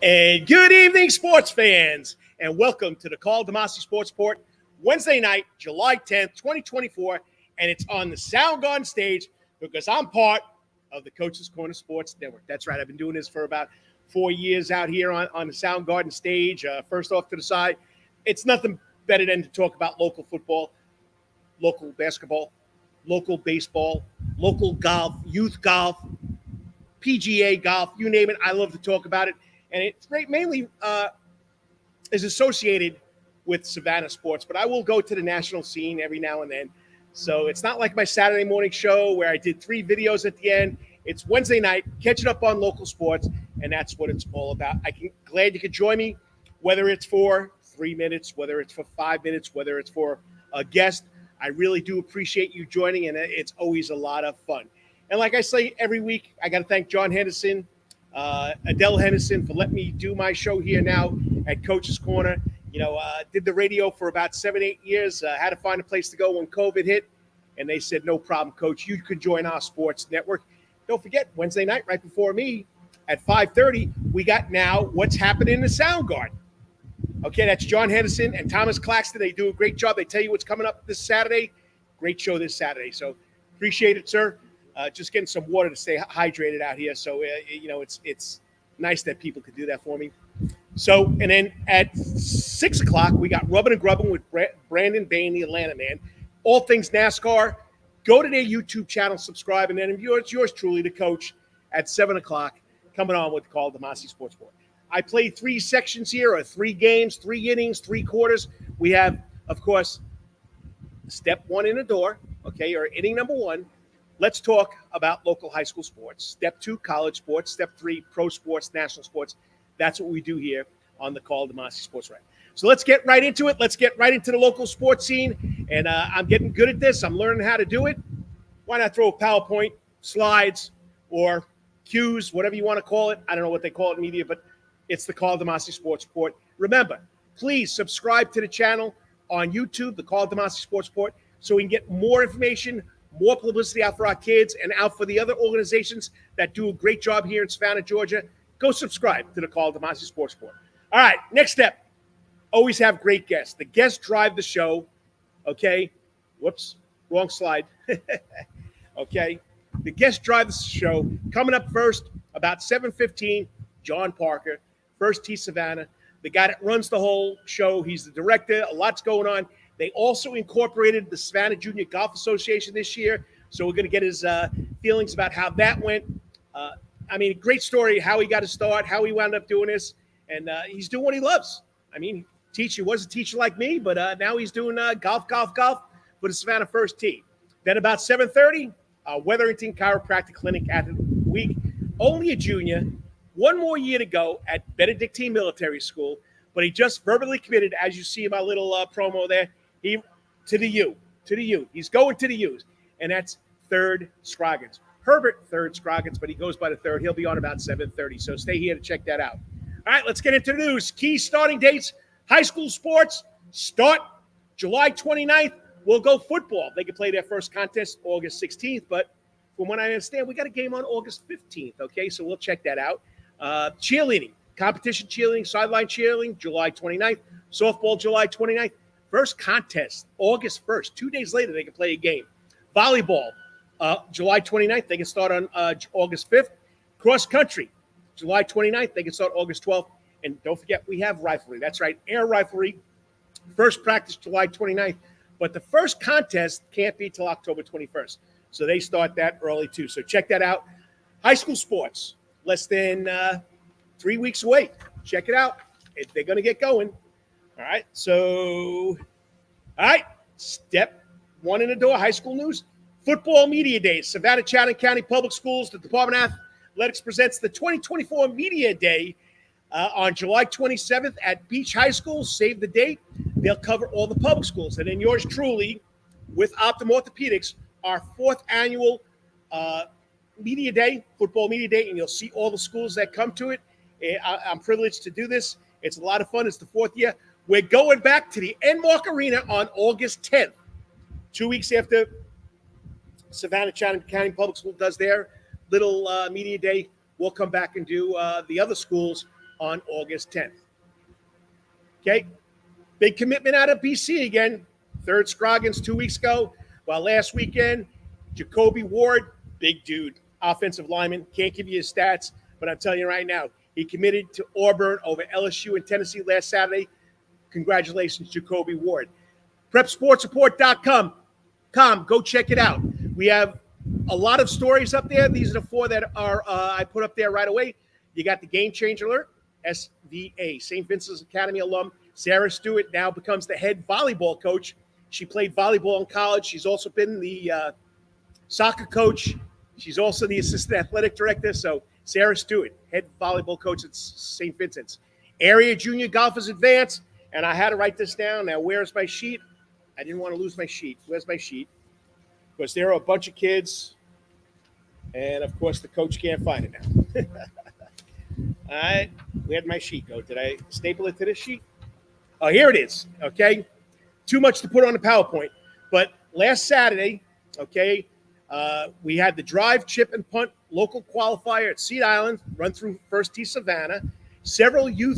And good evening, sports fans, and welcome to the Karl DeMasi Sports Report, Wednesday night, July 10th, 2024, and it's on the Soundgarden stage because I'm part of the Coach's Corner Sports Network. That's right. I've been doing this for about 4 years out here on the Soundgarden stage. First off to the side, it's nothing better than to talk about local football, local basketball, local baseball, local golf, youth golf, PGA golf, you name it. I love to talk about it. And it's mainly is associated with Savannah sports, but I will go to the national scene every now and then. So it's not like my Saturday morning show where I did 3 videos at the end. It's Wednesday night, catching up on local sports, and that's what it's all about. Glad you could join me, whether it's for 3 minutes, whether it's for 5 minutes, whether it's for a guest. I really do appreciate you joining, and it's always a lot of fun. And like I say every week, I got to thank John Henderson, Adele Henderson for letting me do my show here now at Coach's Corner. Did the radio for about 7-8 years. Had to find a place to go when COVID hit, and they said, no problem, Coach. You could join our sports network. Don't forget, Wednesday night, right before me, at 5:30, we got now What's Happening in the Soundgarden. Okay, that's John Henderson and Thomas Claxton. They do a great job. They tell you what's coming up this Saturday. Great show this Saturday. So appreciate it, sir. Just getting some water to stay hydrated out here. So, it's nice that people could do that for me. So, and then at 6 o'clock, we got Rubbin' and Grubbin' with Brandon Bain, the Atlanta man. All things NASCAR. Go to their YouTube channel, subscribe, and then it's yours truly, the coach, at 7 o'clock, coming on with Karl DeMasi Sports Report. I play 3 sections here, or 3 games, 3 innings, 3 quarters. We have, of course, step 1 in the door, okay, or inning number 1. Let's talk about local high school sports. Step 2, college sports. Step 3, pro sports, national sports. That's what we do here on the Karl DeMasi Sports Report. So let's get right into it. Let's get right into the local sports scene. And I'm getting good at this. I'm learning how to do it. Why not throw a PowerPoint, slides, or cues, whatever you want to call it. I don't know what they call it in media, but it's the Karl DeMasi Sports Report. Remember, please subscribe to the channel on YouTube, the Karl DeMasi Sports Report, so we can get more information, more publicity out for our kids and out for the other organizations that do a great job here in Savannah, Georgia. Go subscribe to the Karl DeMasi Sports Report. All right, next step. Always have great guests. The guests drive the show, okay? Whoops, wrong slide. Okay, the guests drive the show. Coming up first, about 7:15, John Parker, First Tee Savannah, the guy that runs the whole show. He's the director. A lot's going on. They also incorporated the Savannah Junior Golf Association this year, so we're going to get his feelings about how that went. Great story, how he got to start, how he wound up doing this, and he's doing what he loves. He was a teacher like me, but now he's doing golf for the Savannah First Tee. Then about 7:30, Wetherington Chiropractic Clinic at the week. Only a junior, 1 more year to go at Benedictine Military School, but he just verbally committed, as you see in my little promo there, to the U. He's going to the U's, and that's 3rd Scroggins. Herbert 3rd Scroggins, but he goes by the 3rd. He'll be on about 7:30, so stay here to check that out. All right, let's get into the news. Key starting dates, high school sports start July 29th. We'll go football. They can play their first contest August 16th, but from what I understand, we got a game on August 15th, okay? So we'll check that out. Cheerleading, competition cheerleading, sideline cheerleading, July 29th. Softball, July 29th. First contest, August 1st. 2 days later, they can play a game. Volleyball, July 29th. They can start on August 5th. Cross country, July 29th. They can start August 12th. And don't forget, we have riflery. That's right, air riflery. First practice, July 29th. But the first contest can't be till October 21st. So they start that early, too. So check that out. High school sports, less than 3 weeks away. Check it out. They're going to get going. All right. Step 1 in the door, high school news. Football Media Days. Savannah Chatham County Public Schools, the Department of Athletics presents the 2024 Media Day on July 27th at Beach High School. Save the date. They'll cover all the public schools. And then yours truly, with Optum Orthopedics, our 4th annual media day, football media day, and you'll see all the schools that come to it. I'm privileged to do this. It's a lot of fun. It's the 4th year. We're going back to the Enmark Arena on August 10th, 2 weeks after Savannah Chatham County Public School does their little media day. We'll come back and do the other schools on August 10th. Okay, big commitment out of BC again. Third Scroggins 2 weeks ago. While last weekend, Jacoby Ward, big dude, offensive lineman. Can't give you his stats, but I'm telling you right now, he committed to Auburn over LSU and Tennessee last Saturday. Congratulations, Jacoby Ward. PrepSportsReport.com. Go check it out. We have a lot of stories up there. These are the 4 that are I put up there right away. You got the Game Changer Alert, SVA, St. Vincent's Academy alum. Sarah Stewart now becomes the head volleyball coach. She played volleyball in college. She's also been the soccer coach. She's also the assistant athletic director. So Sarah Stewart, head volleyball coach at St. Vincent's. Area junior golfers advance. And I had to write this down. Now, where's my sheet? I didn't want to lose my sheet. Where's my sheet? Because there are a bunch of kids. And, of course, the coach can't find it now. All right. Where'd my sheet go? Did I staple it to this sheet? Oh, here it is. Okay. Too much to put on the PowerPoint. But last Saturday, okay, we had the drive, chip, and punt local qualifier at Seed Island, run through First Tee Savannah. Several, he'll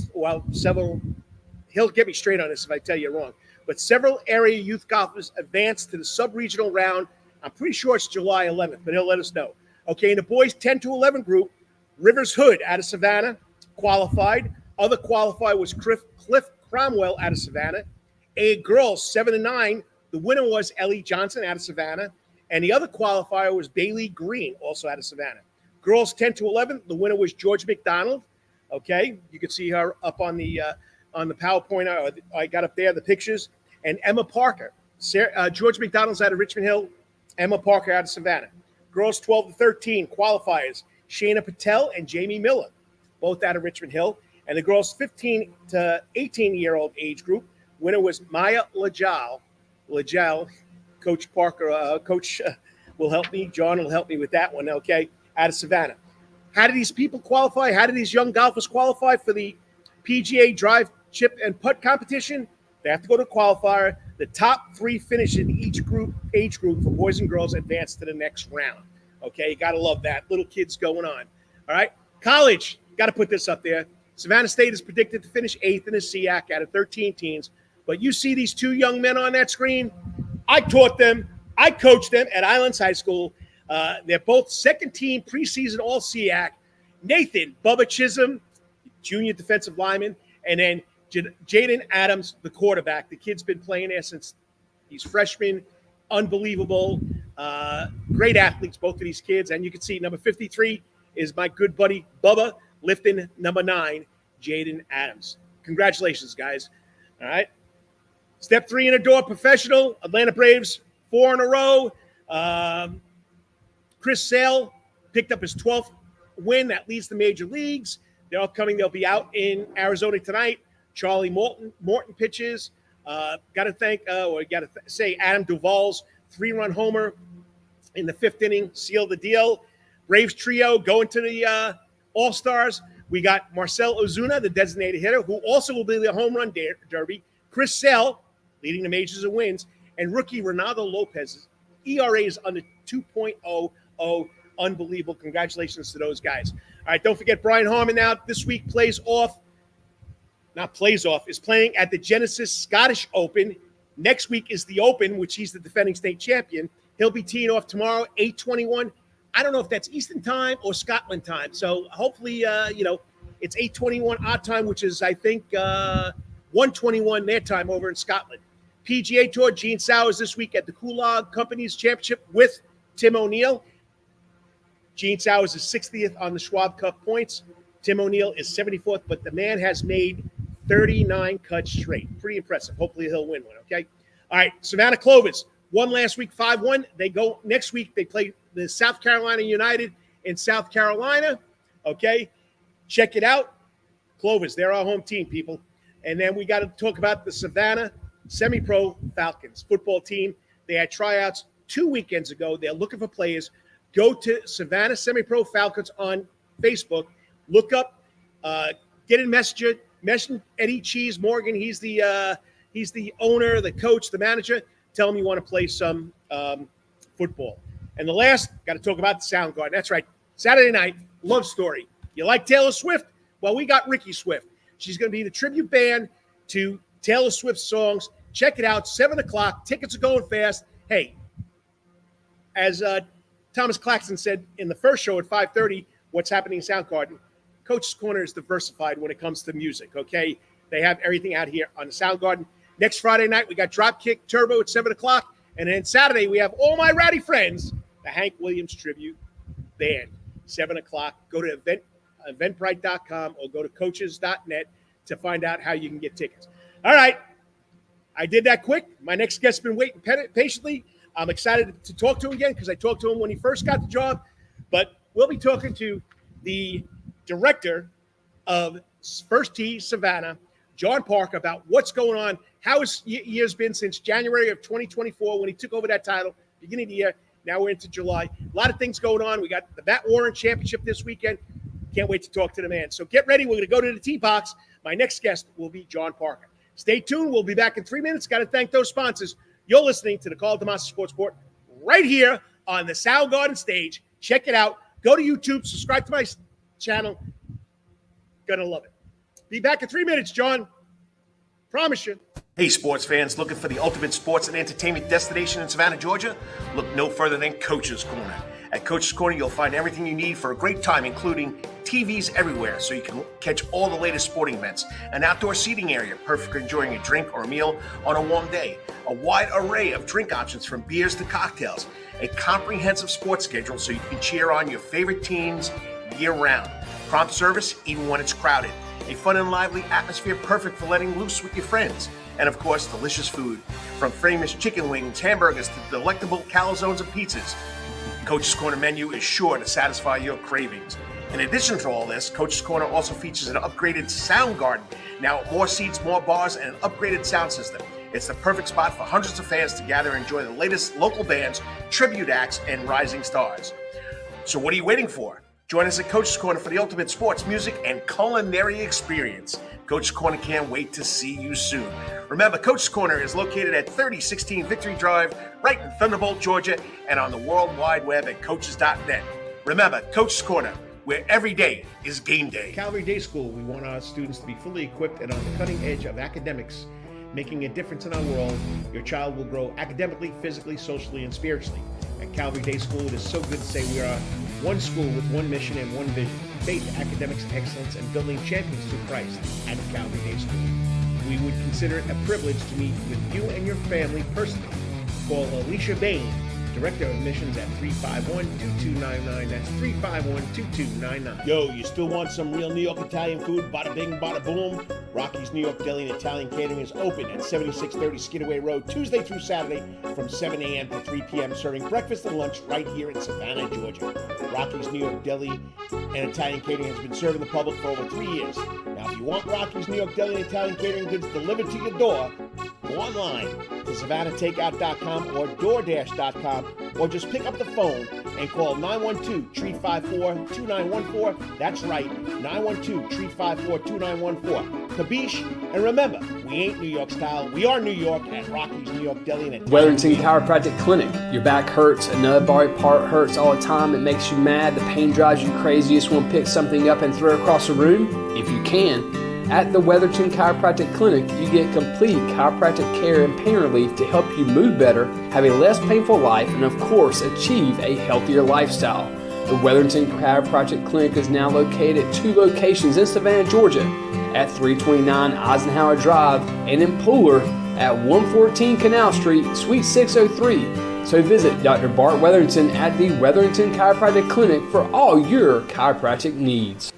get me straight on this if I tell you wrong, but several area youth golfers advanced to the sub-regional round. I'm pretty sure it's July 11th, but he'll let us know. Okay, in the boys 10 to 11 group, Rivers Hood out of Savannah qualified. Other qualifier was Cliff Cromwell out of Savannah. Girls 7 to 9, the winner was Ellie Johnson out of Savannah. And the other qualifier was Bailey Green, also out of Savannah. Girls 10 to 11, the winner was George McDonald. Okay, you can see her up on the PowerPoint. I got up there the pictures. And Emma Parker. George McDonald's out of Richmond Hill. Emma Parker out of Savannah. Girls 12 to 13 qualifiers. Shayna Patel and Jamie Miller, both out of Richmond Hill. And the girls 15 to 18-year-old age group, winner was Maya Lajal. Coach Parker, Coach will help me. John will help me with that one, okay, out of Savannah. How do these people qualify? How do these young golfers qualify for the PGA drive, chip, and putt competition? They have to go to qualifier. The top 3 finish in each age group for boys and girls advance to the next round. Okay, you got to love that. Little kids going on. All right, college, got to put this up there. Savannah State is predicted to finish 8th in the SEAC out of 13 teams. But you see these 2 young men on that screen? I taught them. I coached them at Islands High School. They're both second-team preseason All-SEAC. Nathan Bubba Chisholm, junior defensive lineman, and then Jaden Adams, the quarterback. The kid's been playing there since he's freshman. Unbelievable. Great athletes, both of these kids. And you can see number 53 is my good buddy Bubba, lifting number 9, Jaden Adams. Congratulations, guys. All right. Step 3 in the door, professional. Atlanta Braves, 4 in a row. Chris Sale picked up his 12th win. That leads the major leagues. They're upcoming. They'll be out in Arizona tonight. Charlie Morton pitches. Got to say Adam Duvall's 3-run homer in the 5th inning sealed the deal. Braves trio going to the All-Stars. We got Marcel Ozuna, the designated hitter, who also will be the home run derby. Chris Sale, leading the majors in wins, and rookie Ronaldo Lopez. ERA is under 2.00. Unbelievable. Congratulations to those guys. All right, don't forget Brian Harmon now this week is playing at the Genesis Scottish Open. Next week is the Open, which he's the defending state champion. He'll be teeing off tomorrow, 8:21. I don't know if that's Eastern time or Scotland time. So hopefully, it's 8:21 our time, which is, I think, 1:21 their time over in Scotland. PGA Tour, Gene Sowers this week at the Kulog Companies Championship with Tim O'Neill. Gene Sowers is 60th on the Schwab Cup points. Tim O'Neill is 74th, but the man has made 39 cuts straight. Pretty impressive. Hopefully he'll win one, okay? All right, Savannah Clovers won last week 5-1. They go next week. They play the South Carolina United in South Carolina, okay? Check it out. Clovers, they're our home team, people. And then we got to talk about the Savannah Semi-Pro Falcons football team. They had tryouts 2 weekends ago. They're looking for players. Go to Savannah Semi-Pro Falcons on Facebook. Look up, get in Messenger. Mention Eddie Cheese Morgan. He's the owner, the coach, the manager. Tell him you want to play some football. And the last, got to talk about the Soundgarden. That's right. Saturday night, love story. You like Taylor Swift? Well, we got Ricky Swift. She's going to be the tribute band to Taylor Swift songs. Check it out, 7 o'clock. Tickets are going fast. Hey, as Thomas Claxton said in the first show at 5:30, what's happening in Soundgarden, Coach's Corner is diversified when it comes to music, okay? They have everything out here on the Soundgarden. Next Friday night, we got Dropkick Turbo at 7 o'clock. And then Saturday, we have All My Rowdy Friends, the Hank Williams Tribute Band, 7 o'clock. Go to eventbrite.com or go to coaches.net to find out how you can get tickets. All right. I did that quick. My next guest's been waiting patiently. I'm excited to talk to him again because I talked to him when he first got the job. But we'll be talking to the director of First Tee Savannah, John Parker, about what's going on, how his year's been since January of 2024 when he took over that title, beginning of the year. Now we're into July. A lot of things going on. We got the Matt Warren Championship this weekend. Can't wait to talk to the man. So get ready. We're going to go to the tee box. My next guest will be John Parker. Stay tuned. We'll be back in 3 minutes. Got to thank those sponsors. You're listening to the Karl DeMasi Sports Report right here on the Soundgarden stage. Check it out. Go to YouTube. Subscribe to my channel. Gonna love it. Be back in 3 minutes, John. Promise you. Hey, sports fans, looking for the ultimate sports and entertainment destination in Savannah, Georgia? Look no further than Coach's Corner. At Coach's Corner, you'll find everything you need for a great time, including TVs everywhere so you can catch all the latest sporting events, an outdoor seating area, perfect for enjoying a drink or a meal on a warm day, a wide array of drink options from beers to cocktails, a comprehensive sports schedule so you can cheer on your favorite teams year-round, prompt service even when it's crowded, a fun and lively atmosphere perfect for letting loose with your friends, and of course, delicious food, from famous chicken wings, hamburgers, to delectable calzones and pizzas. Coach's Corner menu is sure to satisfy your cravings. In addition to all this, Coach's Corner also features an upgraded Soundgarden, now more seats, more bars, and an upgraded sound system. It's the perfect spot for hundreds of fans to gather and enjoy the latest local bands, tribute acts, and rising stars. So what are you waiting for? Join us at Coach's Corner for the ultimate sports, music, and culinary experience. Coach's Corner can't wait to see you soon. Remember, Coach's Corner is located at 3016 Victory Drive, right in Thunderbolt, Georgia, and on the World Wide Web at coaches.net. Remember, Coach's Corner, where every day is game day. Calvary Day School, we want our students to be fully equipped and on the cutting edge of academics, making a difference in our world. Your child will grow academically, physically, socially, and spiritually. At Calvary Day School, it is so good to say we are one school with one mission and one vision: faith, academics, excellence, and building champions through Christ at Calvary Day School. We would consider it a privilege to meet with you and your family personally. Call Alicia Bain, Director of Admissions, at 351-2299. That's 351-2299. Yo, you still want some real New York Italian food? Bada bing, bada boom. Rocky's New York Deli and Italian Catering is open at 7630 Skidaway Road, Tuesday through Saturday from 7 a.m. to 3 p.m., serving breakfast and lunch right here in Savannah, Georgia. Rocky's New York Deli and Italian Catering has been serving the public for over 3 years. Now, if you want Rocky's New York Deli and Italian Catering goods delivered to your door, go online to SavannahTakeout.com or DoorDash.com, or just pick up the phone and call 912-354-2914. That's right, 912-354-2914. Kabish, and remember, we ain't New York style. We are New York at Rocky's New York Deli and Wetherington Chiropractic Clinic. Your back hurts, another body part hurts all the time. It makes you mad. The pain drives you crazy. You just want to pick something up and throw it across the room? If you can. At the Wetherington Chiropractic Clinic, you get complete chiropractic care and pain relief to help you move better, have a less painful life, and of course, achieve a healthier lifestyle. The Wetherington Chiropractic Clinic is now located at 2 locations in Savannah, Georgia, at 329 Eisenhower Drive and in Pooler at 114 Canal Street, Suite 603. So visit Dr. Bart Wetherington at the Wetherington Chiropractic Clinic for all your chiropractic needs.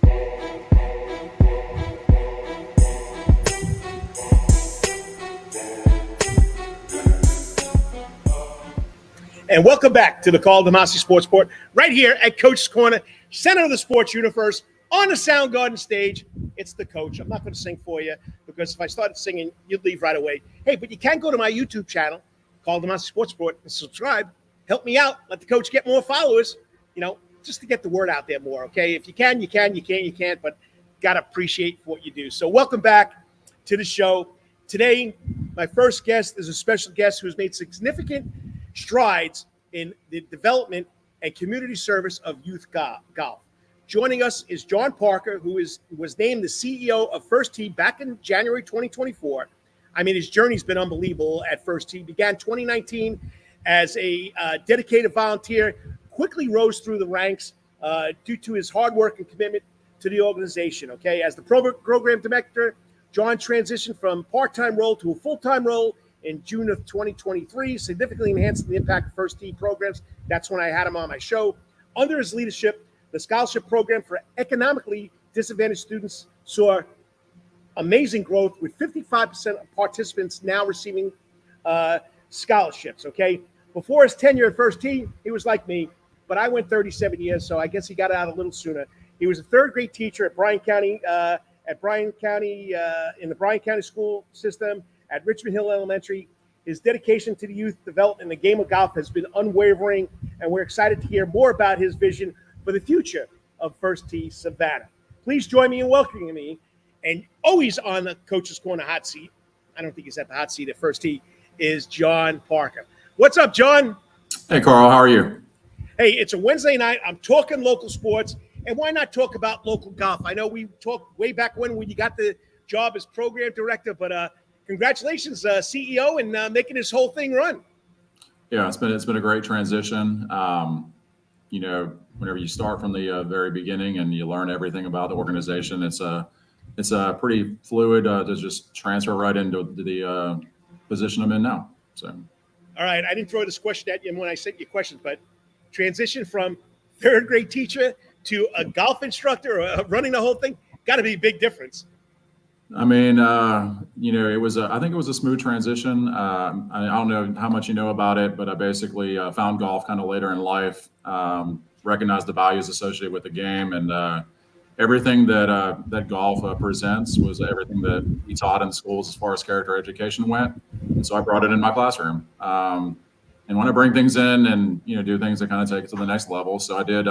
And welcome back to the Karl DeMasi Sports Report, right here at Coach's Corner, center of the sports universe, on the Soundgarden stage. It's the coach. I'm not going to sing for you because if I started singing, you'd leave right away. Hey, but you can go to my YouTube channel, Karl DeMasi Sports Report, and subscribe. Help me out. Let the coach get more followers, just to get the word out there more, okay? If you can, you can. You can't, you can't. But got to appreciate what you do. So welcome back to the show. Today, my first guest is a special guest who's made significant strides in the development and community service of youth golf. Joining us is John Parker, who was named the CEO of First Tee back in January 2024. I mean, his journey's been unbelievable at First Tee. Began 2019 as a dedicated volunteer, quickly rose through the ranks due to his hard work and commitment to the organization. Okay, as the program director, John transitioned from part-time role to a full-time role in June of 2023, significantly enhancing the impact of First Tee programs. That's when I had him on my show. Under his leadership, the scholarship program for economically disadvantaged students saw amazing growth, with 55% of participants now receiving scholarships. Okay, before his tenure at First Tee, he was like me, but I went 37 years, so I guess he got out a little sooner. He was a third grade teacher at Bryan County, in the Bryan County school system, at Richmond Hill Elementary. His dedication to the youth development in the game of golf has been unwavering, and we're excited to hear more about his vision for the future of First Tee Savannah. Please join me in welcoming me, and always on the Coach's Corner hot seat, I don't think he's at the hot seat at First Tee, is John Parker. What's up, John? Hey, Carl, how are you? Hey, it's a Wednesday night. I'm talking local sports, and why not talk about local golf? I know we talked way back when you got the job as program director, but congratulations, CEO, and making this whole thing run. Yeah, it's been a great transition. Whenever you start from the very beginning and you learn everything about the organization, it's a pretty fluid to just transfer right into the position I'm in now. So, all right, I didn't throw this question at you when I sent you questions, but transition from third grade teacher to a golf instructor or running the whole thing, got to be a big difference. I mean, it was I think it was a smooth transition. I don't know how much you know about it, but I basically found golf kind of later in life, recognized the values associated with the game, and everything that golf presents was everything that he taught in schools as far as character education went. And so I brought it in my classroom. And want to bring things in and, do things that kind of take it to the next level. So I did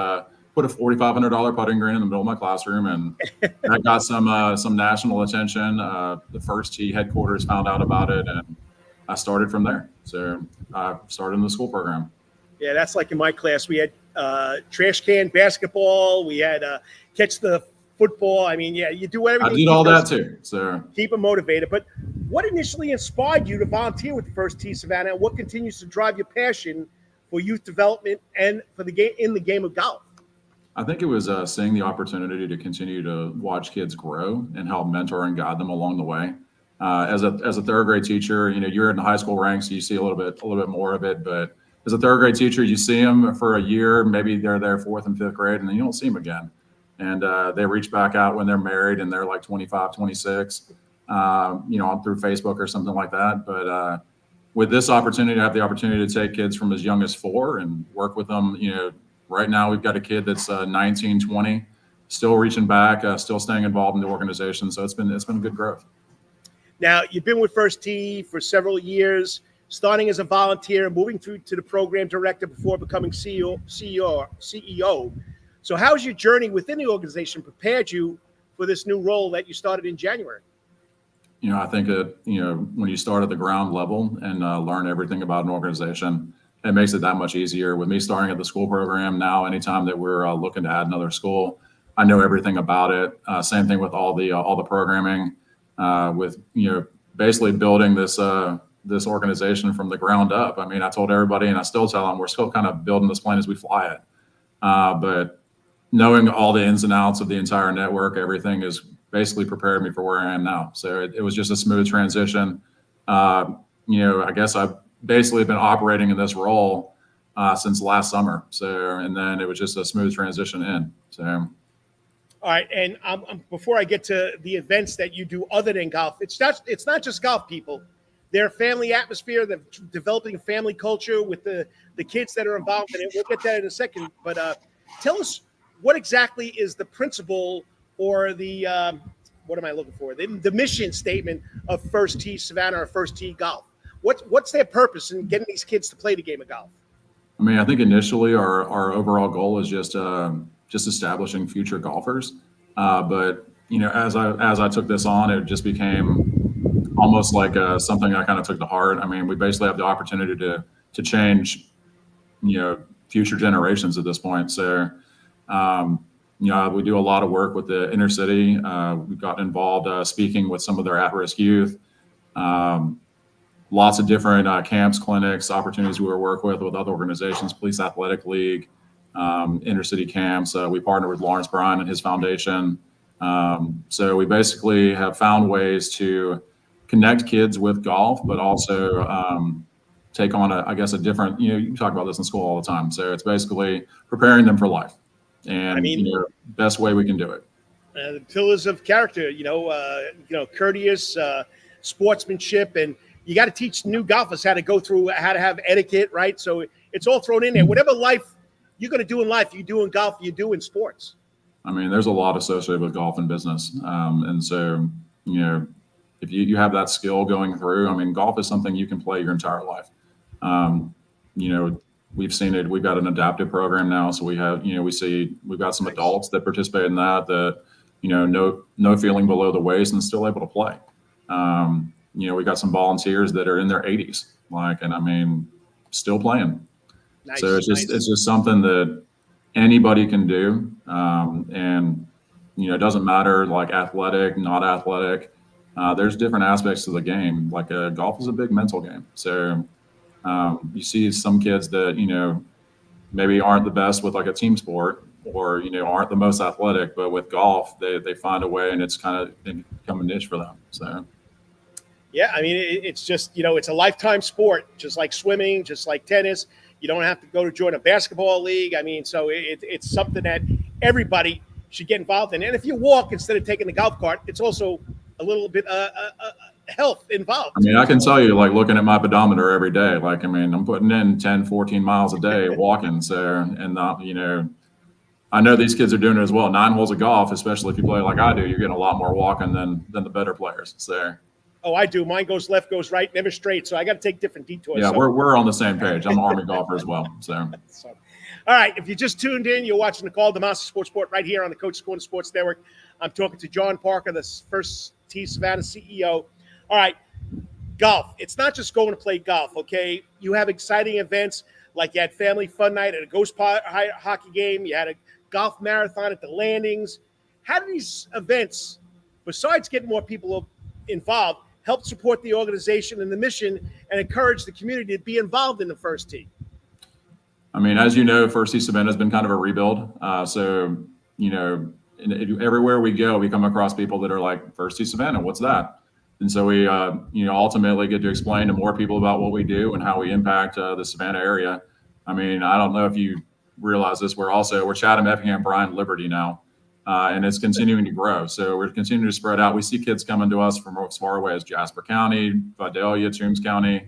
put a $4,500 putting green in the middle of my classroom, and that got some national attention. The First Tee headquarters found out about it, and I started from there. So I started in the school program. Yeah, that's like in my class. We had trash can basketball. We had catch the football. I mean, yeah, you do everything. I did all that too. So keep them motivated. But what initially inspired you to volunteer with the First Tee Savannah, and what continues to drive your passion for youth development and for the game in the game of golf? I think it was seeing the opportunity to continue to watch kids grow and help mentor and guide them along the way. As a third grade teacher, you're in the high school ranks, so you see a little bit more of it. But as a third grade teacher, you see them for a year, maybe they're there fourth and fifth grade, and then you don't see them again. And they reach back out when they're married and they're like 25, 26, through Facebook or something like that. But with this opportunity, I have the opportunity to take kids from as young as 4 and work with them. Right now we've got a kid that's 19, 20, still reaching back, still staying involved in the organization. So it's been good growth. Now, you've been with First Tee for several years, starting as a volunteer, moving through to the program director before becoming CEO. So how's your journey within the organization prepared you for this new role that you started in January? I think that, when you start at the ground level and learn everything about an organization, it makes it that much easier. With me starting at the school program now, anytime that we're looking to add another school, I know everything about it. Same thing with all the programming, with basically building this organization from the ground up. I mean, I told everybody, and I still tell them, we're still kind of building this plane as we fly it. But knowing all the ins and outs of the entire network, everything is basically prepared me for where I am now. So it was just a smooth transition. I guess I've basically been operating in this role since last summer. So, and then it was just a smooth transition in. So. All right. And before I get to the events that you do other than golf, it's not just golf, people. Their family atmosphere, they're developing a family culture with the kids that are involved in it. We'll get that in a second. But tell us, what exactly is the principle or the what am I looking for? The mission statement of First Tee Savannah or First Tee Golf. What's their purpose in getting these kids to play the game of golf? I mean, I think initially our overall goal is just establishing future golfers. But as I took this on, it just became almost like something I kind of took to heart. I mean, we basically have the opportunity to change, future generations at this point. So We do a lot of work with the inner city. We've gotten involved speaking with some of their at-risk youth. Lots of different camps, clinics, opportunities we work with other organizations, Police Athletic League, inner city camps. We partner with Lawrence Bryan and his foundation. So we basically have found ways to connect kids with golf, but also take on a different, you talk about this in school all the time. So it's basically preparing them for life, and best way we can do it. The pillars of character, courteous, sportsmanship, and you got to teach new golfers how to go through, how to have etiquette, right? So it's all thrown in there. Whatever life you're going to do in life, you do in golf, you do in sports. I mean, there's a lot associated with golf and business. And so, if you have that skill going through, I mean, golf is something you can play your entire life. We've seen it. We've got an adaptive program now. So we have, we've got some adults that participate in that, no feeling below the waist and still able to play. We got some volunteers that are in their 80s, still playing. Nice, so it's just something that anybody can do. It doesn't matter like athletic, not athletic. There's different aspects to the game. Like golf is a big mental game. So you see some kids that, maybe aren't the best with like a team sport or, aren't the most athletic, but with golf, they find a way and it's kind of become a niche for them. So. Yeah, I mean, it's just, it's a lifetime sport, just like swimming, just like tennis. You don't have to go to join a basketball league. I mean, so it's something that everybody should get involved in. And if you walk instead of taking the golf cart, it's also a little bit health involved. I mean, I can tell you, like looking at my pedometer every day, I'm putting in 10, 14 miles a day walking. So, and I know these kids are doing it as well. 9 holes of golf, especially if you play like I do, you're getting a lot more walking than the better players. So. Oh, I do. Mine goes left, goes right, never straight. So I got to take different detours. Yeah, we're on the same page. I'm an Army golfer as well. So. All right. If you just tuned in, you're watching the Karl DeMasi Sports Report right here on the Coach's Corner Sports Network. I'm talking to John Parker, the First Tee Savannah CEO. All right. Golf. It's not just going to play golf, okay? You have exciting events like you had Family Fun Night at a Ghost hockey game. You had a golf marathon at the Landings. How do these events, besides getting more people involved, help support the organization and the mission and encourage the community to be involved in the First Tee? I mean, as you know, First Tee Savannah has been kind of a rebuild. Everywhere we go, we come across people that are like, First Tee Savannah, what's that? And so we, ultimately get to explain to more people about what we do and how we impact the Savannah area. I mean, I don't know if you realize this, we're Chatham, Effingham, Bryan, Liberty now. And it's continuing to grow. So we're continuing to spread out. We see kids coming to us from as far away as Jasper County, Vidalia, Toombs County.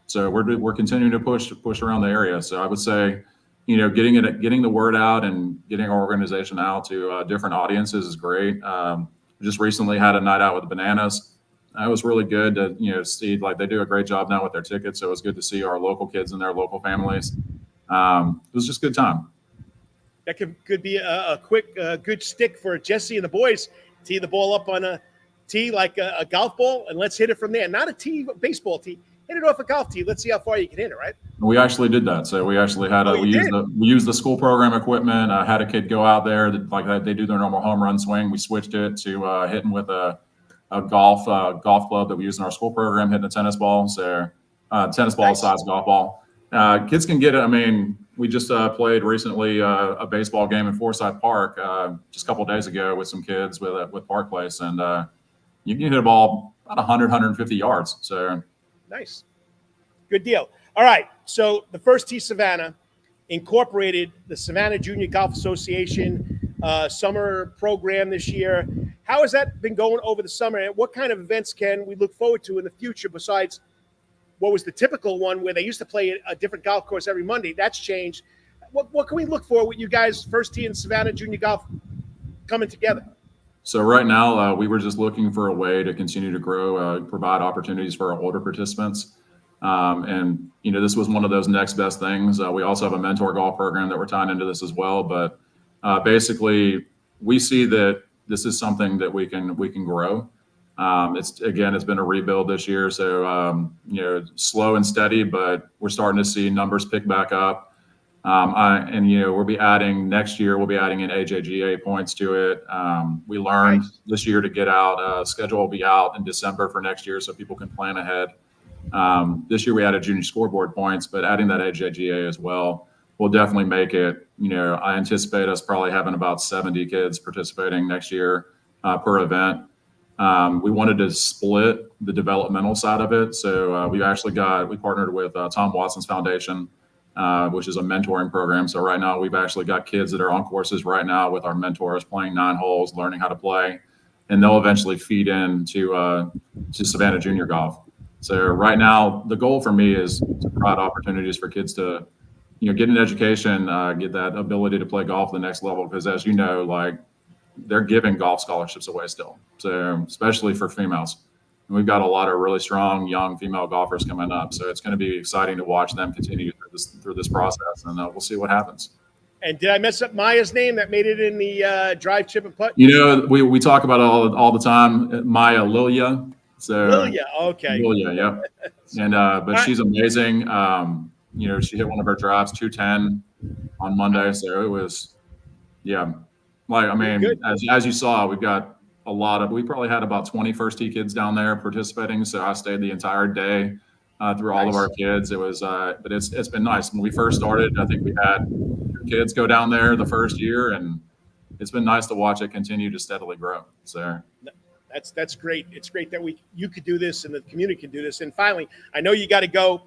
So we're continuing to push around the area. So I would say, getting the word out and getting our organization out to different audiences is great. Just recently had a night out with the Bananas. It was really good to see, like, they do a great job now with their tickets. So it was good to see our local kids and their local families. It was just a good time. That could be a quick, good stick for Jesse and the boys. Tee the ball up on a tee like a golf ball, and let's hit it from there. Not a tee, baseball tee. Hit it off a golf tee. Let's see how far you can hit it, right? We actually did that. So we actually had we used the school program equipment. I had a kid go out there that they do their normal home run swing. We switched it to hitting with a golf club that we use in our school program, hitting a tennis ball. So tennis ball size golf ball. Kids can get it. I mean, we just played recently a baseball game in Forsyth Park just a couple of days ago with some kids with Park Place, and you can hit a ball about 100, 150 yards. So nice, good deal. All right, so the First Tee Savannah incorporated the Savannah Junior Golf Association summer program this year. How has that been going over the summer, and what kind of events can we look forward to in the future besides what was the typical one where they used to play a different golf course every Monday? That's changed. What can we look for with you guys, First Tee and Savannah Junior Golf, coming together? So right now, we were just looking for a way to continue to grow, provide opportunities for our older participants. And this was one of those next best things. We also have a mentor golf program that we're tying into this as well. But basically, we see that this is something that we can grow. It's been a rebuild this year, so slow and steady, but we're starting to see numbers pick back up. We'll be adding next year. We'll be adding in AJGA points to it. We learned this year to get out. Schedule will be out in December for next year, so people can plan ahead. This year we added junior scoreboard points, but adding that AJGA as well will definitely make it. I anticipate us probably having about 70 kids participating next year per event. We wanted to split the developmental side of it, so we partnered with Tom Watson's Foundation, which is a mentoring program. So right now we've actually got kids that are on courses right now with our mentors playing 9 holes, learning how to play, and they'll eventually feed in to Savannah Junior Golf. So right now the goal for me is to provide opportunities for kids to, get an education, get that ability to play golf at the next level. Because as you know, like they're giving golf scholarships away still. So especially for females. And we've got a lot of really strong young female golfers coming up. So it's going to be exciting to watch them continue through this process, and we'll see what happens. And did I mess up Maya's name that made it in the drive, chip, and putt? We talk about it all the time. Maya Lilia. So Lilia, okay. Lilia, yep. And but she's amazing. She hit one of her drives 210 on Monday. So it was, as you saw, we've got we probably had about 20 first tee kids down there participating. So I stayed the entire day through all of our kids. It was, but it's been nice. When we first started, I think we had kids go down there the first year, and it's been nice to watch it continue to steadily grow. So that's great. It's great that you could do this and the community can do this. And finally, I know you got to go.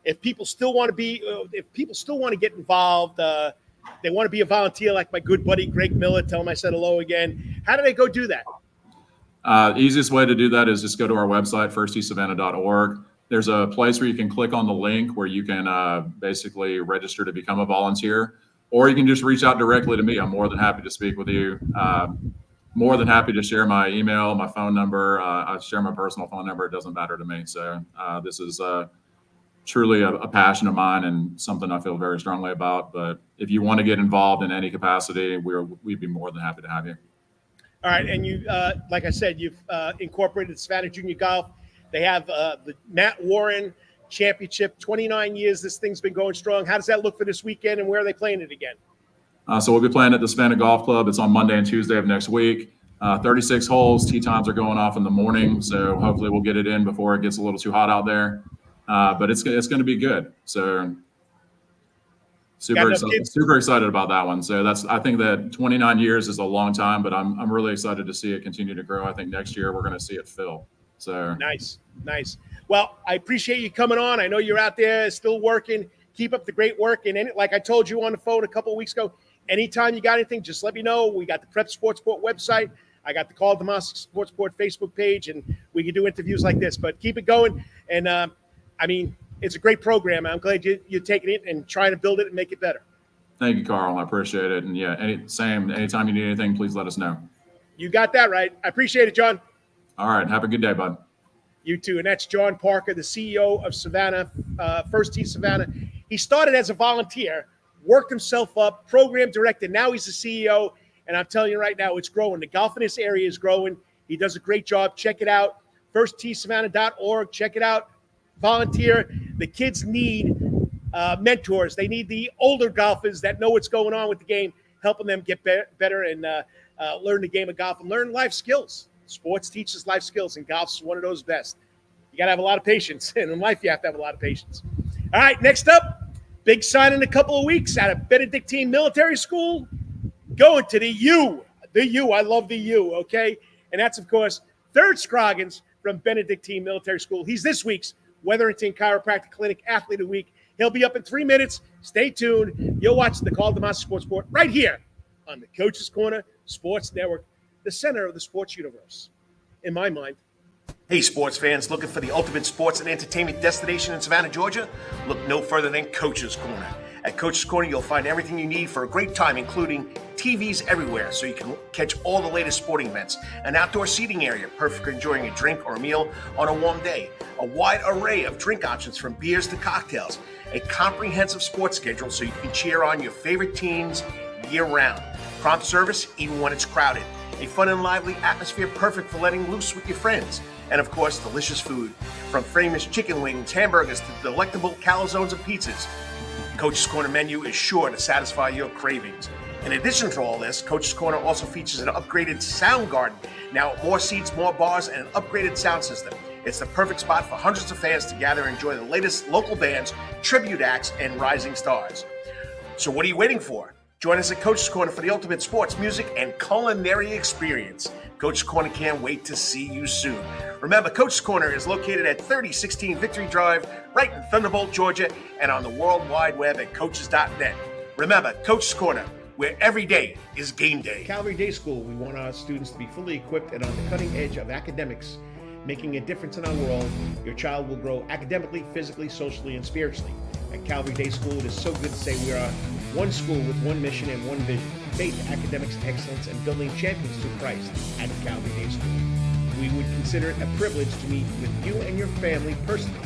If people still want to get involved, they want to be a volunteer like my good buddy Greg Miller. Tell him I said hello again. How do they go do that? Easiest way to do that is just go to our website, firstteesavannah.org. There's a place where you can click on the link where you can basically register to become a volunteer, or you can just reach out directly to me. I'm more than happy to speak with you. More than happy to share my email, my phone number. I share my personal phone number. It doesn't matter to me. So this is truly a passion of mine and something I feel very strongly about. But if you want to get involved in any capacity, we'd be more than happy to have you. All right. And you, like I said, you've incorporated Savannah Junior Golf. They have the Matt Warren Championship, 29 years. This thing's been going strong. How does that look for this weekend, and where are they playing it again? So we'll be playing at the Savannah Golf Club. It's on Monday and Tuesday of next week. 36 holes. Tee times are going off in the morning, so hopefully we'll get it in before it gets a little too hot out there. But it's going to be good. So super excited about that one. So I think that 29 years is a long time, but I'm really excited to see it continue to grow. I think next year we're going to see it fill. So nice. Well, I appreciate you coming on. I know you're out there still working. Keep up the great work. And like I told you on the phone a couple of weeks ago, anytime you got anything, just let me know. We got the Prep Sportsport website. I got the Karl DeMasi Sportsport Facebook page, and we can do interviews like this. But keep it going. And it's a great program. I'm glad you're taking it and trying to build it and make it better. Thank you, Carl. I appreciate it. And anytime you need anything, please let us know. You got that right. I appreciate it, John. All right. Have a good day, bud. You too. And that's John Parker, the CEO of Savannah, First Tee Savannah. He started as a volunteer, worked himself up, program director. Now he's the CEO. And I'm telling you right now, it's growing. The golf in this area is growing. He does a great job. Check it out. firstteesavannah.org. Check it out. Volunteer. The kids need mentors. They need the older golfers that know what's going on with the game, helping them get better and learn the game of golf and learn life skills. Sports teaches life skills, and golf's one of those best. You got to have a lot of patience. And in life, you have to have a lot of patience. All right, next up, big sign in a couple of weeks out of Benedictine Military School. Going to the U. The U. I love the U, okay? And that's, of course, Third Scroggins from Benedictine Military School. He's this week's Wetherington Chiropractic Clinic Athlete of the Week. He'll be up in 3 minutes. Stay tuned. You'll watch the Karl DeMasi Sports Report right here on the Coach's Corner Sports Network, the center of the sports universe, in my mind. Hey, sports fans, looking for the ultimate sports and entertainment destination in Savannah, Georgia? Look no further than Coach's Corner. At Coach's Corner, you'll find everything you need for a great time, including TVs everywhere so you can catch all the latest sporting events, an outdoor seating area, perfect for enjoying a drink or a meal on a warm day, a wide array of drink options from beers to cocktails, a comprehensive sports schedule so you can cheer on your favorite teams year-round, prompt service even when it's crowded, a fun and lively atmosphere perfect for letting loose with your friends, and of course, delicious food, from famous chicken wings, hamburgers, to delectable calzones and pizzas. Coach's Corner menu is sure to satisfy your cravings. In addition to all this, Coach's Corner also features an upgraded sound garden, now with more seats, more bars, and an upgraded sound system. It's the perfect spot for hundreds of fans to gather and enjoy the latest local bands, tribute acts, and rising stars. So what are you waiting for? Join us at Coach's Corner for the ultimate sports, music, and culinary experience. Coach's Corner can't wait to see you soon. Remember, Coach's Corner is located at 3016 Victory Drive, right in Thunderbolt, Georgia, and on the World Wide Web at coaches.net. Remember, Coach's Corner, where every day is game day. Calvary Day School, we want our students to be fully equipped and on the cutting edge of academics, making a difference in our world. Your child will grow academically, physically, socially, and spiritually. At Calvary Day School, it is so good to say we are one school with one mission and one vision: faith, academics, excellence, and building champions through Christ at Calvary Day School. We would consider it a privilege to meet with you and your family personally.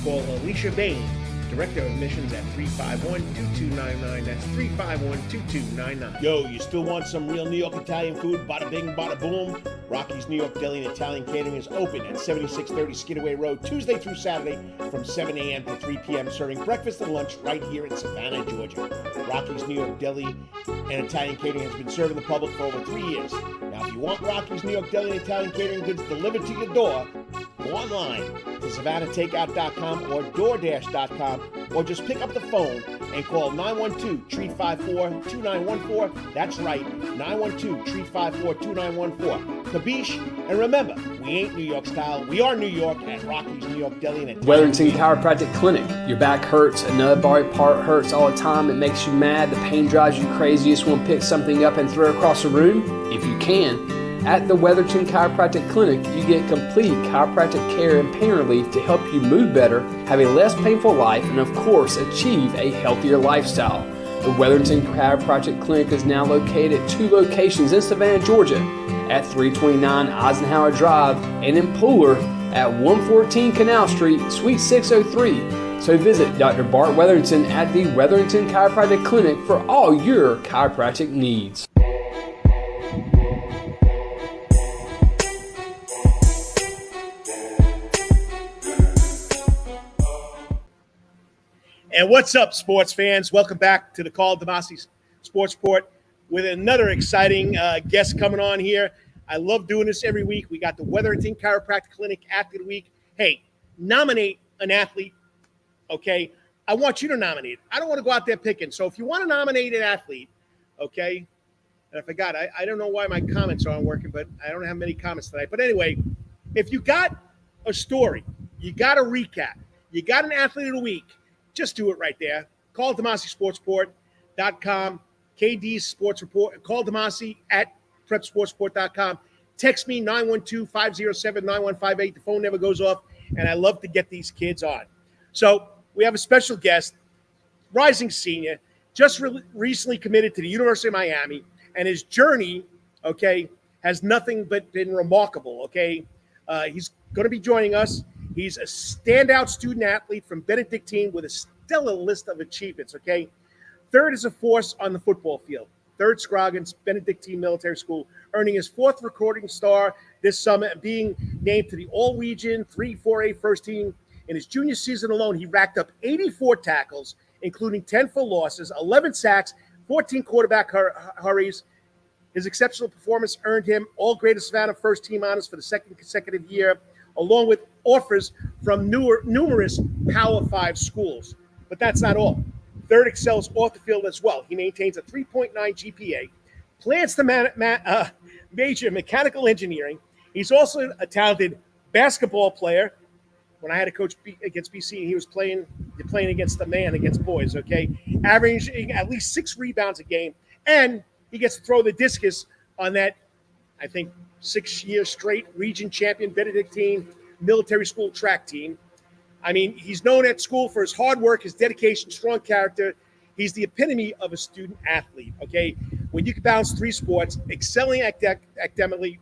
Call Alicia Bain, Director of Admissions, at 351-2299. That's 351-2299. Yo, you still want some real New York Italian food? Bada bing, bada boom. Rocky's New York Deli and Italian Catering is open at 7630 Skidaway Road, Tuesday through Saturday from 7 a.m. to 3 p.m., serving breakfast and lunch right here in Savannah, Georgia. Rocky's New York Deli and Italian Catering has been serving the public for over 3 years. Now, if you want Rocky's New York Deli and Italian Catering goods delivered to your door, go online to SavannahTakeout.com or DoorDash.com, or just pick up the phone and call 912-354-2914. That's right, 912-354-2914. Kabish, and remember, we ain't New York style. We are New York at Rocky's New York Deli and Wetherington Chiropractic Clinic. Your back hurts, another body part hurts all the time. It makes you mad. The pain drives you crazy. You just want to pick something up and throw it across the room? If you can, at the Wetherington Chiropractic Clinic, you get complete chiropractic care and pain relief to help you move better, have a less painful life, and of course, achieve a healthier lifestyle. The Wetherington Chiropractic Clinic is now located at 2 locations in Savannah, Georgia, at 329 Eisenhower Drive and in Pooler at 114 Canal Street, Suite 603. So visit Dr. Bart Wetherington at the Wetherington Chiropractic Clinic for all your chiropractic needs. And what's up, sports fans? Welcome back to the Karl DeMasi Sports Report with another exciting guest coming on here. I love doing this every week. We got the Wetherington Chiropractic Clinic Athlete of the Week. Hey, nominate an athlete, okay? I want you to nominate. I don't want to go out there picking. So if you want to nominate an athlete, okay, and I forgot, I don't know why my comments aren't working, but I don't have many comments tonight. But anyway, if you got a story, you got a recap, you got an athlete of the week, just do it right there. Call DeMasiSportsReport.com, KD's Sports Report. Call DeMasi at PrepSportsReport.com. Text me 912-507-9158. The phone never goes off, and I love to get these kids on. So we have a special guest, rising senior, just recently committed to the University of Miami, and his journey, okay, has nothing but been remarkable, okay? He's going to be joining us. He's a standout student athlete from Benedictine with a stellar list of achievements, okay? Third is a force on the football field. Third Scroggins Benedictine Military School, earning his 4th recording star this summer and being named to the All-Region 3-4A first team. In his junior season alone, he racked up 84 tackles, including 10 for losses, 11 sacks, 14 quarterback hurries. His exceptional performance earned him all Greater Savannah first team honors for the 2nd consecutive year, along with offers from numerous Power 5 schools. But that's not all. Third excels off the field as well. He maintains a 3.9 GPA, plans to major in mechanical engineering. He's also a talented basketball player. When I had to coach against BC, he was playing against the man, against boys, okay? Averaging at least 6 rebounds a game. And he gets to throw the discus on that, I think, 6 years straight region champion Benedictine Military School track team. I mean, he's known at school for his hard work, his dedication, strong character. He's the epitome of a student athlete, okay? When you can balance 3 sports, excelling academically,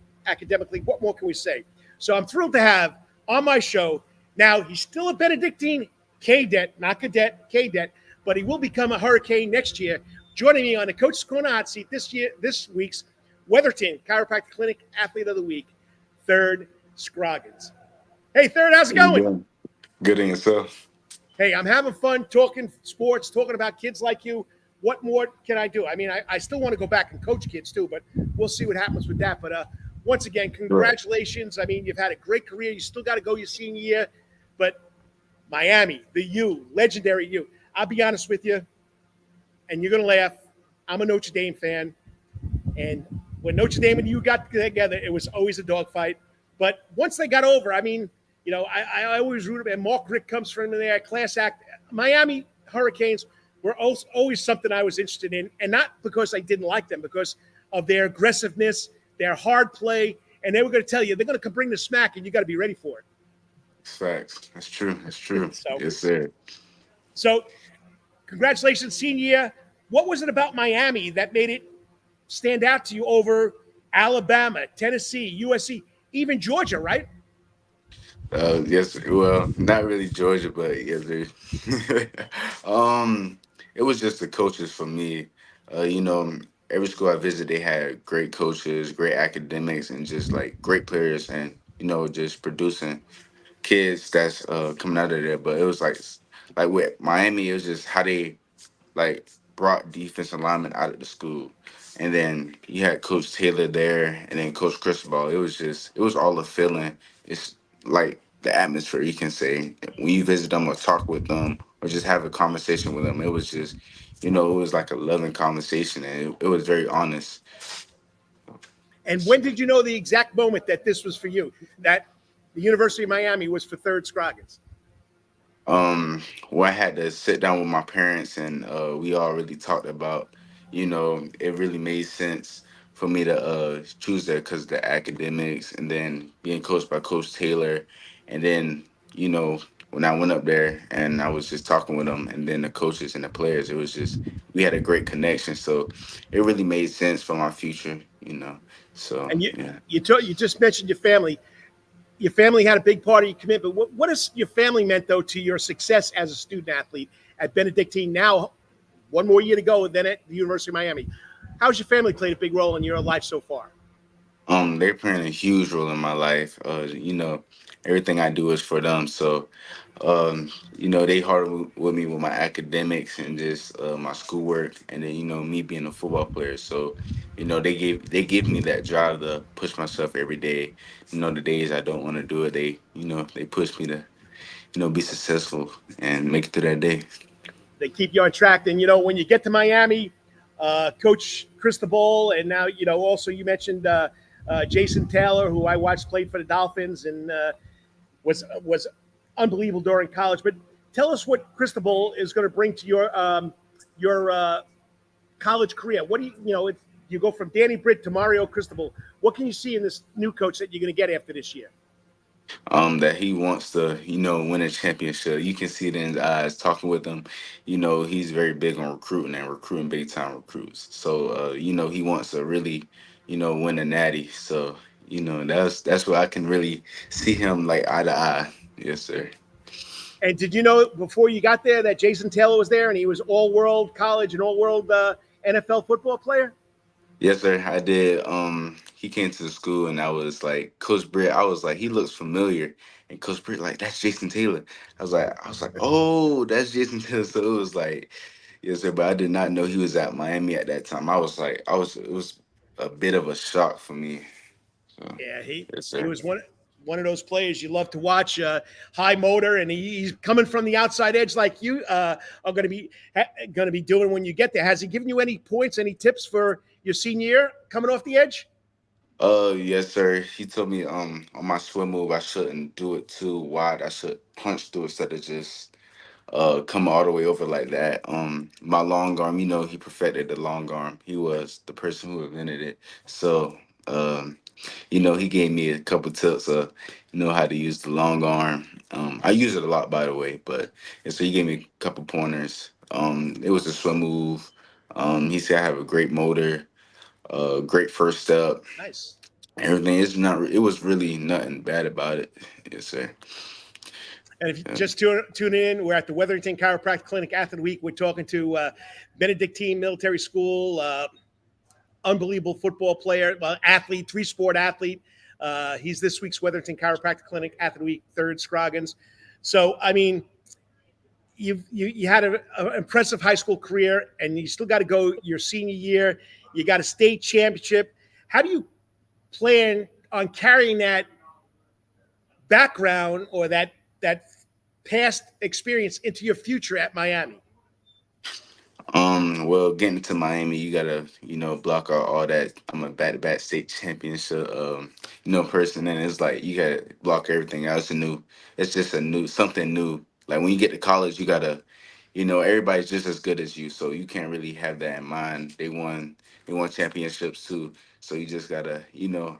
what more can we say? So I'm thrilled to have on my show, now he's still a Benedictine cadet, not cadet, cadet, but he will become a Hurricane next year. Joining me on the Coach's Corner hot seat this week's Wetherington Chiropractic Clinic Athlete of the Week, Third Scroggins. Hey, Third, how's it going? Good in yourself. Hey, I'm having fun talking sports, talking about kids like you. What more can I do? I mean, I still want to go back and coach kids too, but we'll see what happens with that. But once again, congratulations. I mean, you've had a great career. You still got to go your senior year. But Miami, the U, legendary U. I'll be honest with you, and you're going to laugh. I'm a Notre Dame fan. And when Notre Dame and you got together, it was always a dogfight. But once they got over, I mean, you know, I always rooted, and Mark Rick comes from there, class act. Miami Hurricanes were always something I was interested in, and not because I didn't like them, because of their aggressiveness, their hard play, and they were going to tell you they're going to bring the smack, and you got to be ready for it. Facts. That's true. That's true. So, Yes, sir. So, congratulations, senior year. What was it about Miami that made it stand out to you over Alabama, Tennessee, USC, even Georgia, right? Yes. Well, not really Georgia, but yes, sir. It was just the coaches for me. You know, every school I visited, they had great coaches, great academics, and just like great players, and just producing kids that's coming out of there. But it was like with Miami, it was just how they like brought defensive linemen out of the school. And then you had Coach Taylor there and then Coach Cristobal. It was all a feeling. It's like the atmosphere, you can say. When you visit them or talk with them or just have a conversation with them, it was just, it was like a loving conversation, and it was very honest. And when did you know the exact moment that this was for you, that the University of Miami was for Third Scroggins? Well, I had to sit down with my parents, and we all really talked about, it really made sense for me to choose that because the academics, and then being coached by Coach Taylor, and then when I went up there and I was just talking with them, and then the coaches and the players, it was just we had a great connection, so it really made sense for my future. So And yeah. you just mentioned your family. Your family had a big part of your commitment. What has your family meant, though, to your success as a student athlete at Benedictine? Now, one more year to go, then at the University of Miami. How's your family played a big role in your life so far? They're playing a huge role in my life. Everything I do is for them. So, they hard with me with my academics and just my schoolwork, and then me being a football player. So, they give me that drive to push myself every day. The days I don't want to do it, they push me to be successful and make it through that day. They keep you on track. And, when you get to Miami, Coach Cristobal, and now, also you mentioned Jason Taylor, who I watched played for the Dolphins and was unbelievable during college. But tell us what Cristobal is going to bring to your college career. What do you go from Danny Britt to Mario Cristobal. What can you see in this new coach that you're going to get after this year? That he wants to, win a championship. You can see it in his eyes. Talking with him, he's very big on recruiting and recruiting big time recruits. So, he wants to really, win a natty. So, that's what I can really see him like eye to eye. Yes, sir. And did you know before you got there that Jason Taylor was there and he was all-world college and all-world NFL football player? Yes, sir. I did. He came to the school, and I was like, Coach Britt. I was like, he looks familiar, and Coach Britt like, that's Jason Taylor. I was like, oh, that's Jason Taylor. So it was like, yes, sir. But I did not know he was at Miami at that time. It was a bit of a shock for me. So, Yeah, yes, he sir. was one of those players you love to watch, high motor, and he's coming from the outside edge like you are going to be doing when you get there. Has he given you any points, any tips for your senior year coming off the edge? Yes, sir. He told me, on my swim move, I shouldn't do it too wide. I should punch through instead of just come all the way over like that. My long arm, he perfected the long arm. He was the person who invented it. So, he gave me a couple tips of, how to use the long arm. I use it a lot, by the way, but and so he gave me a couple pointers. It was a swim move. He said I have a great motor, great first step. Nice. Everything is not. It was really nothing bad about it. Yes, sir. And if you Yeah. just tune in, we're at the Wetherington Chiropractic Clinic Athlete of the Week. We're talking to Benedictine Military School, unbelievable football player, athlete, three-sport athlete. He's this week's Wetherington Chiropractic Clinic Athlete of the Week, Third Scroggins. So, I mean, you had an impressive high school career, and you still got to go your senior year. You got a state championship. How do you plan on carrying that background or that past experience into your future at Miami? Well, getting to Miami, you gotta, block out all that. I'm a back-to-back state championship, person, and it's like you gotta block everything out. It's just something new. Like when you get to college, you gotta, everybody's just as good as you, so you can't really have that in mind. They won championships too, so you just gotta,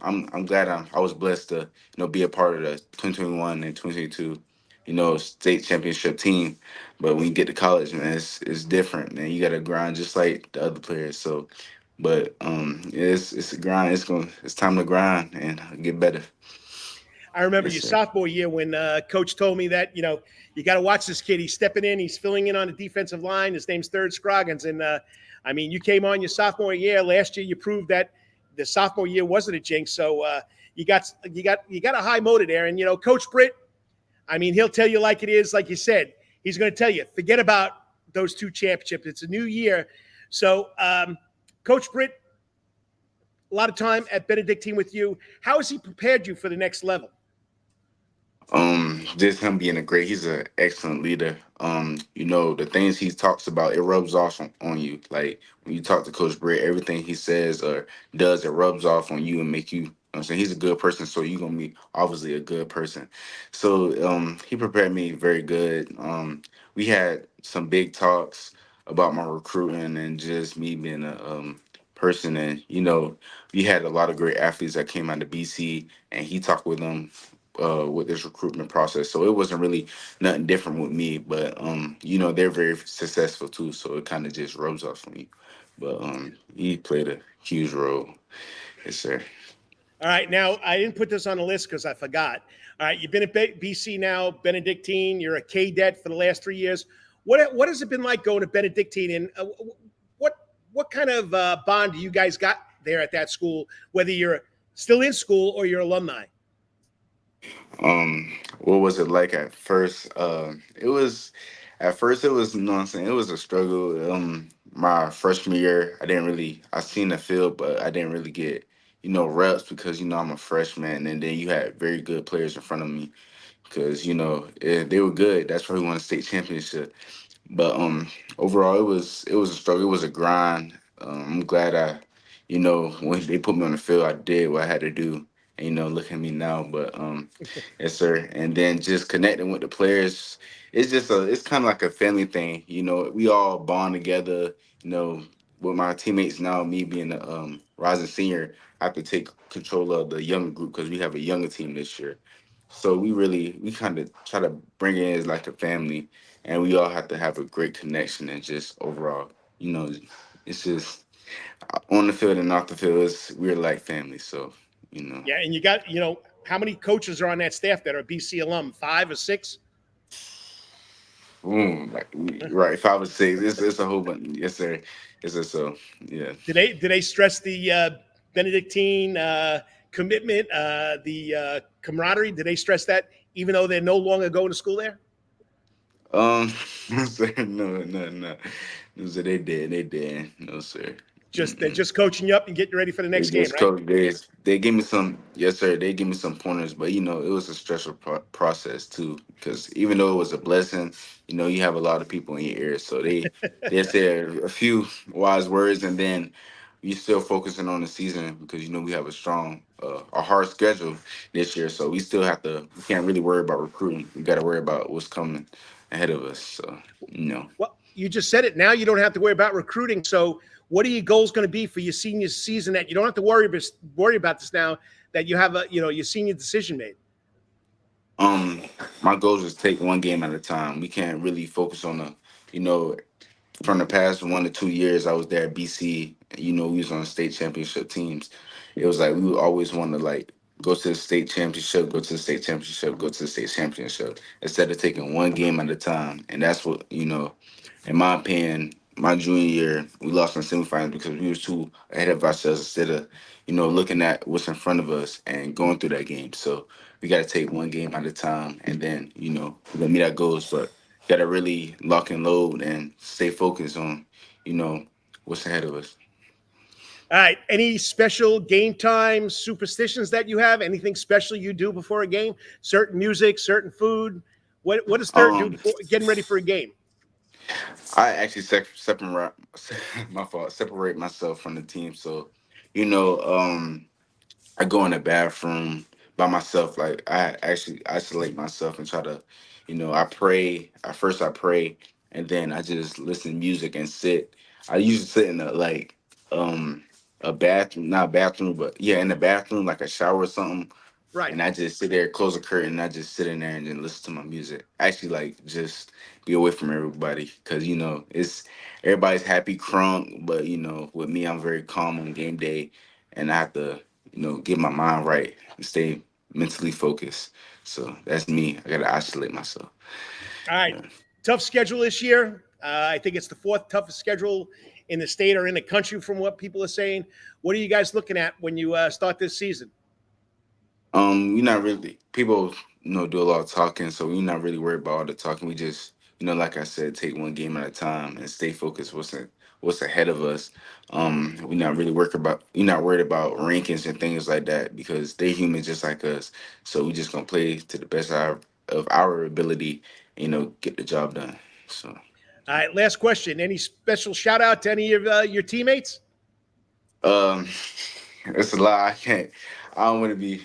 I'm glad I was blessed to, be a part of the 2021 and 2022, state championship team. But when you get to college, man, it's different, man. You gotta grind just like the other players. So, but it's a grind. It's time to grind and get better. I remember Yes, your sir. sophomore year when coach told me that, you got to watch this kid. He's stepping in. He's filling in on the defensive line. His name's Third Scroggins. And, I mean, you came on your sophomore year. Last year, you proved that the sophomore year wasn't a jinx. So you got a high motor there. And, Coach Britt, I mean, he'll tell you like it is. Like you said, he's going to tell you, forget about those two championships. It's a new year. So, Coach Britt, a lot of time at Benedictine with you. How has he prepared you for the next level? Just him being he's an excellent leader. The things he talks about, it rubs off on you. Like when you talk to Coach Britt, everything he says or does, it rubs off on you and make you. I'm saying he's a good person, so you're gonna be obviously a good person. So he prepared me very good. We had some big talks about my recruiting and just me being a person, and we had a lot of great athletes that came out of BC, and he talked with them with this recruitment process. So it wasn't really nothing different with me, but they're very successful too. So it kind of just rubs off on me. But he played a huge role. Yes, sir. All right. Now, I didn't put this on the list because I forgot. All right. You've been at BC now, Benedictine. You're a cadet for the last 3 years. What has it been like going to Benedictine? And what kind of bond do you guys got there at that school, whether you're still in school or you're alumni? What was it like at first? It was, you know what I'm saying, it was a struggle. My freshman year, I seen the field, but I didn't really get, reps because, I'm a freshman. And then you had very good players in front of me because, they were good. That's why we won a state championship. But overall, it was a struggle. It was a grind. I'm glad when they put me on the field, I did what I had to do. And look at me now. But yes, sir. And then just connecting with the players, it's kind of like a family thing. We all bond together. You know, with my teammates now, me being a rising senior, I have to take control of the younger group because we have a younger team this year. So we kind of try to bring it in as like a family, and we all have to have a great connection and just overall, it's just on the field and off the field, we're like family. So, you know, Yeah. And you got, how many coaches are on that staff that are BC alum? 5 or 6? boom, like right, 5 or 6. It's a whole bunch. Yes, sir. It's just so yeah. Do they stress the Benedictine commitment, the camaraderie? Do they stress that even though they're no longer going to school there? Sir, no, no, no. No, sir, they did. No, sir. They're just coaching you up and getting you ready for the They next game, just right? coach. They gave me some. Yes, sir. They gave me some pointers, but it was a stressful process too. Because even though it was a blessing, you have a lot of people in your ear, so they said a few wise words, and then you still focusing on the season because we have a hard schedule this year, so we still have to. We can't really worry about recruiting. We got to worry about what's coming ahead of us. So Well, you just said it. Now you don't have to worry about recruiting. So, what are your goals going to be for your senior season that you don't have to worry about this now that you have your senior decision made? um, my goal is to take one game at a time. We can't really focus on you know, from the past 1 to 2 years I was there at BC, we was on state championship teams. It was like we would always want to like go to the state championship, go to the state championship, go to the state championship instead of taking one game at a time. And that's what, in my opinion, my junior year, we lost in semifinals because we was too ahead of ourselves instead of, looking at what's in front of us and going through that game. So we got to take one game at a time and then, we're going to meet our goals. But gotta really lock and load and stay focused on, what's ahead of us. All right. Any special game time superstitions that you have? Anything special you do before a game? Certain music, certain food? What does Third do Um, before getting ready for a game? I actually separate my fault, separate myself from the team. So, you know, I go in the bathroom by myself. Like I actually isolate myself and try to, I pray. At first I pray, and then I just listen to music and sit. I usually sit in um a bathroom, not a bathroom, but yeah, in the bathroom, like a shower or something. Right. And I just sit there, close the curtain, and I just sit in there and then listen to my music. Actually, like just be away from everybody, because it's everybody's happy, crunk, but with me, I'm very calm on game day, and I have to get my mind right and stay mentally focused. So that's me. I gotta isolate myself. All right. Yeah. Tough schedule this year. I think it's the fourth toughest schedule in the state or in the country from what people are saying. What are you guys looking at when you start this season? We're not really people, do a lot of talking, so we're not really worried about all the talking. We just, like I said, take one game at a time and stay focused. What's ahead of us? We're not worried about rankings and things like that because they're human just like us. So we just gonna play to the best of our ability, get the job done. So. All right. Last question. Any special shout out to any of your teammates? Um, it's a lot. I can't. I don't want to be.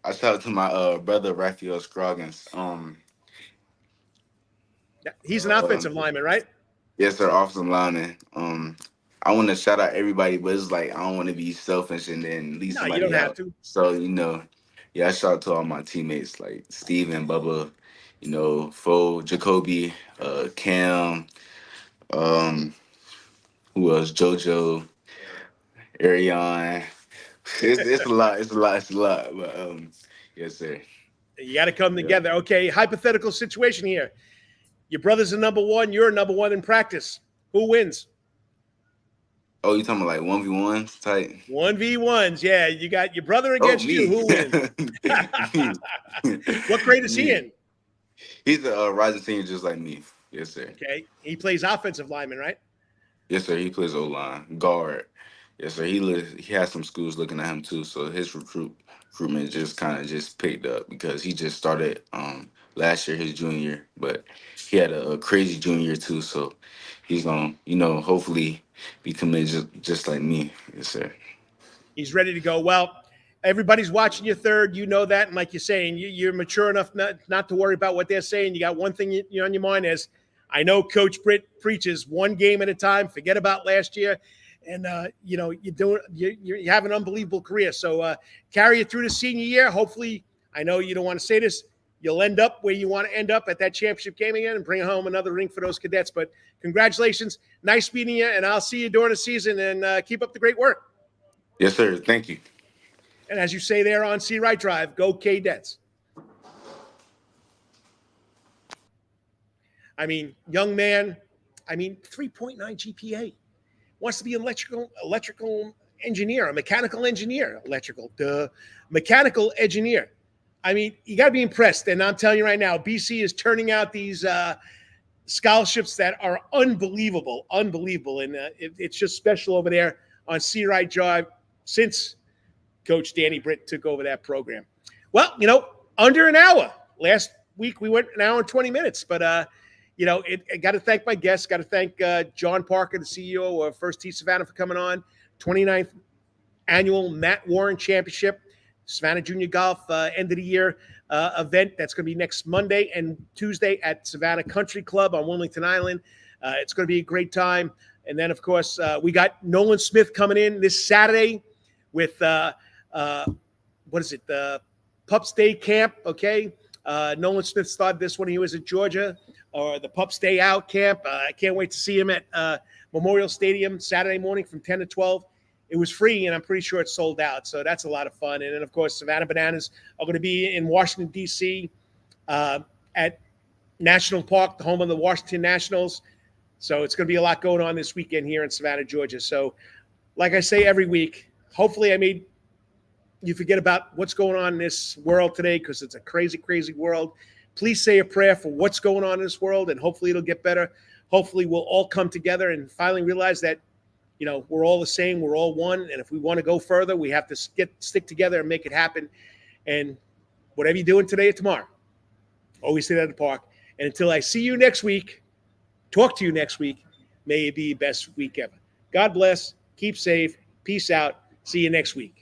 I shout out to my brother Raphael Scroggins. He's an Uh, offensive lineman, right? yes, sir, offensive lineman. I want to shout out everybody, but it's like I don't want to be selfish and then leave No, you don't somebody have out. to. So yeah, I shout out to all my teammates like Steven, Bubba, Fo, Jacoby, Cam, um, who else? JoJo, Arion. It's a lot. It's a lot. It's a lot. But yes, sir. You got to come Yeah. together. Okay. Hypothetical situation here. Your brother's a number one. You're a number one in practice. Who wins? Oh, you talking about like 1v1 type? 1v1s. Yeah. You got your brother Oh, against you. me. Who wins? Me. What grade is he Me. in? He's a rising senior just like me. Yes, sir. Okay. He plays offensive lineman, right? Yes, sir. He plays O-line, guard. Yes, sir. He has some schools looking at him too. So his recruitment just kind of just picked up because he just started last year, his junior year, but he had a crazy junior year too. So he's gonna, hopefully be committed just like me. Yes, sir. He's ready to go. Well, everybody's watching you third. You know that. And like you're saying, you're mature enough not to worry about what they're saying. You got one thing on your mind is, I know Coach Britt preaches one game at a time. Forget about last year. And, you have an unbelievable career. So carry it through the senior year. Hopefully, I know you don't want to say this, you'll end up where you want to end up at that championship game again and bring home another ring for those cadets. But congratulations. Nice meeting you. And I'll see you during the season and keep up the great work. Yes, sir. Thank you. And as you say there on C. Wright Drive, go Cadets. I mean, young man, 3.9 GPA. Wants to be an electrical engineer, a mechanical engineer, mechanical engineer. I mean, you got to be impressed. And I'm telling you right now, BC is turning out these scholarships that are unbelievable. And it's just special over there on C. Wright Drive since Coach Danny Britt took over that program. Well, under an hour. Last week we went an hour and 20 minutes, but I got to thank my guests. Got to thank John Parker, the CEO of First Tee Savannah, for coming on. 29th annual Matt Warren Championship, Savannah Junior Golf end of the year event. That's going to be next Monday and Tuesday at Savannah Country Club on Wilmington Island. It's going to be a great time. And then, of course, we got Nolan Smith coming in this Saturday with the Pups Day Camp, okay? Nolan Smith started this when he was at Georgia, or the Pups Day Out Camp. I can't wait to see him at Memorial Stadium Saturday morning from 10 to 12. It was free, and I'm pretty sure it's sold out, so that's a lot of fun. And then, of course, Savannah Bananas are going to be in Washington, D.C. At National Park, the home of the Washington Nationals. So it's going to be a lot going on this weekend here in Savannah, Georgia. So like I say every week, hopefully I made you forget about what's going on in this world today, because it's a crazy, crazy world. Please say a prayer for what's going on in this world, and hopefully it'll get better. Hopefully we'll all come together and finally realize that, we're all the same. We're all one. And if we want to go further, we have to stick together and make it happen. And whatever you're doing today or tomorrow, always sit at the park. And until I see you next week, talk to you next week, may it be your best week ever. God bless. Keep safe. Peace out. See you next week.